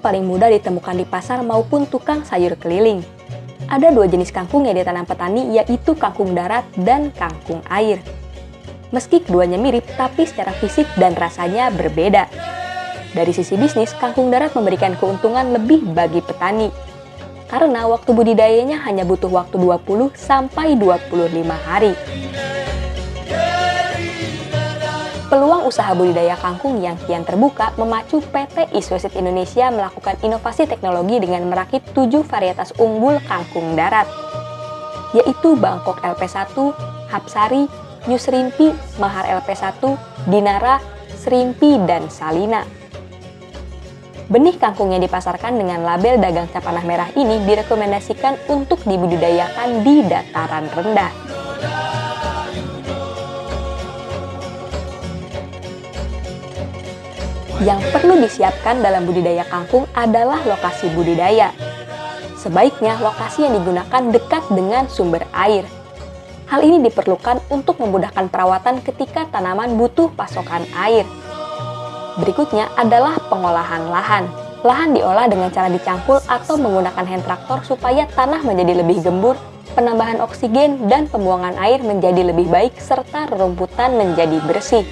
paling mudah ditemukan di pasar maupun tukang sayur keliling. Ada dua jenis kangkung yang ditanam petani, yaitu kangkung darat dan kangkung air. Meski keduanya mirip, tapi secara fisik dan rasanya berbeda. Dari sisi bisnis, kangkung darat memberikan keuntungan lebih bagi petani. Karena waktu budidayanya hanya butuh waktu 20-25 hari. Peluang usaha budidaya kangkung yang kian terbuka memacu PT Iswesit Indonesia melakukan inovasi teknologi dengan merakit 7 varietas unggul kangkung darat, yaitu Bangkok LP1, Hapsari, New Shrimpy, Mahar LP1, Dinara, Shrimpy, dan Salina. Benih kangkung yang dipasarkan dengan label dagang cap panah merah ini direkomendasikan untuk dibudidayakan di dataran rendah. Yang perlu disiapkan dalam budidaya kangkung adalah lokasi budidaya. Sebaiknya lokasi yang digunakan dekat dengan sumber air. Hal ini diperlukan untuk memudahkan perawatan ketika tanaman butuh pasokan air. Berikutnya adalah pengolahan lahan. Lahan diolah dengan cara dicangkul atau menggunakan hand traktor supaya tanah menjadi lebih gembur, penambahan oksigen dan pembuangan air menjadi lebih baik serta rerumputan menjadi bersih.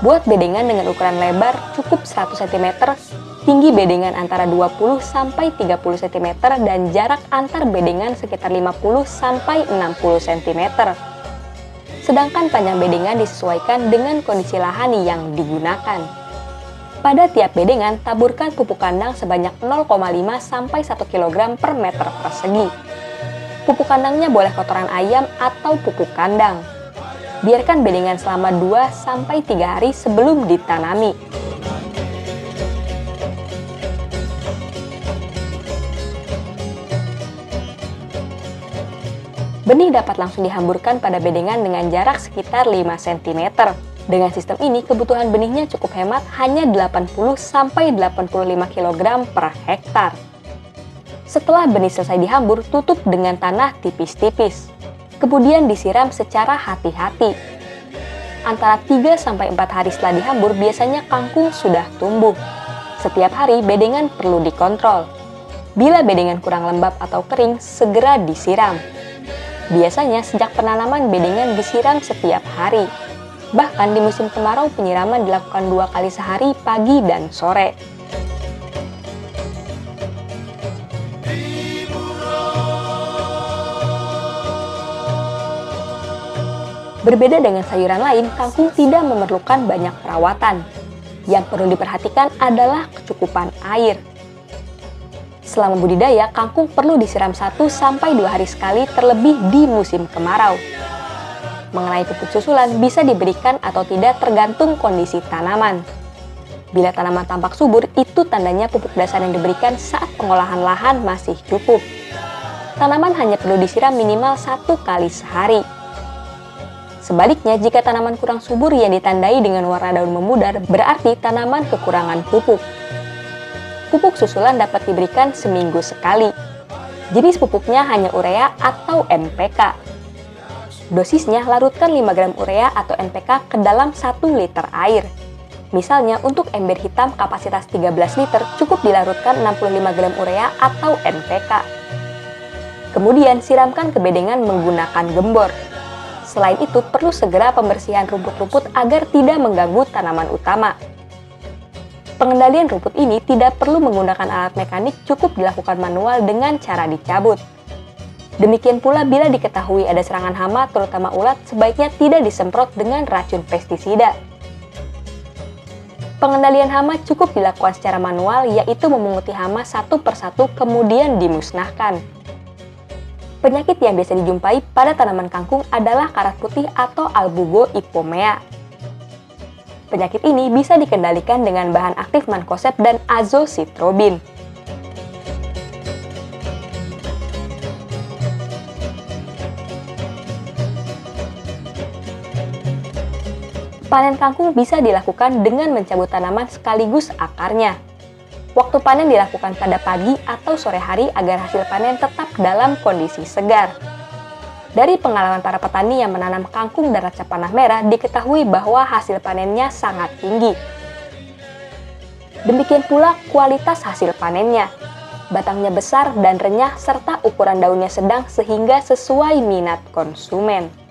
Buat bedengan dengan ukuran lebar cukup 100 cm, tinggi bedengan antara 20-30 cm dan jarak antar bedengan sekitar 50-60 cm. Sedangkan panjang bedengan disesuaikan dengan kondisi lahan yang digunakan. Pada tiap bedengan, taburkan pupuk kandang sebanyak 0,5-1 kg per meter persegi. Pupuk kandangnya boleh kotoran ayam atau pupuk kandang. Biarkan bedengan selama 2-3 hari sebelum ditanami. Benih dapat langsung dihamburkan pada bedengan dengan jarak sekitar 5 cm. Dengan sistem ini, kebutuhan benihnya cukup hemat, hanya 80-85 kg per hektar. Setelah benih selesai dihambur, tutup dengan tanah tipis-tipis. Kemudian disiram secara hati-hati. Antara 3-4 hari setelah dihambur, biasanya kangkung sudah tumbuh. Setiap hari bedengan perlu dikontrol. Bila bedengan kurang lembab atau kering, segera disiram. Biasanya sejak penanaman bedengan disiram setiap hari. Bahkan di musim kemarau penyiraman dilakukan 2 kali sehari, pagi dan sore. Berbeda dengan sayuran lain, kangkung tidak memerlukan banyak perawatan. Yang perlu diperhatikan adalah kecukupan air. Selama budidaya, kangkung perlu disiram 1-2 hari sekali, terlebih di musim kemarau. Mengenai pupuk susulan, bisa diberikan atau tidak tergantung kondisi tanaman. Bila tanaman tampak subur, itu tandanya pupuk dasar yang diberikan saat pengolahan lahan masih cukup. Tanaman hanya perlu disiram minimal 1 kali sehari. Sebaliknya, jika tanaman kurang subur yang ditandai dengan warna daun memudar, berarti tanaman kekurangan pupuk. Pupuk susulan dapat diberikan seminggu sekali. Jenis pupuknya hanya urea atau NPK. Dosisnya, larutkan 5 gram urea atau NPK ke dalam 1 liter air. Misalnya, untuk ember hitam kapasitas 13 liter, cukup dilarutkan 65 gram urea atau NPK. Kemudian, siramkan ke bedengan menggunakan gembor. Selain itu, perlu segera pembersihan rumput-rumput agar tidak mengganggu tanaman utama. Pengendalian rumput ini tidak perlu menggunakan alat mekanik, cukup dilakukan manual dengan cara dicabut. Demikian pula bila diketahui ada serangan hama, terutama ulat, sebaiknya tidak disemprot dengan racun pestisida. Pengendalian hama cukup dilakukan secara manual, yaitu memunguti hama satu persatu kemudian dimusnahkan. Penyakit yang biasa dijumpai pada tanaman kangkung adalah karat putih atau Albugo ipomea. Penyakit ini bisa dikendalikan dengan bahan aktif mancozeb dan azoxystrobin. Panen kangkung bisa dilakukan dengan mencabut tanaman sekaligus akarnya. Waktu panen dilakukan pada pagi atau sore hari agar hasil panen tetap dalam kondisi segar. Dari pengalaman para petani yang menanam kangkung darat cap panah merah, diketahui bahwa hasil panennya sangat tinggi. Demikian pula kualitas hasil panennya. Batangnya besar dan renyah serta ukuran daunnya sedang sehingga sesuai minat konsumen.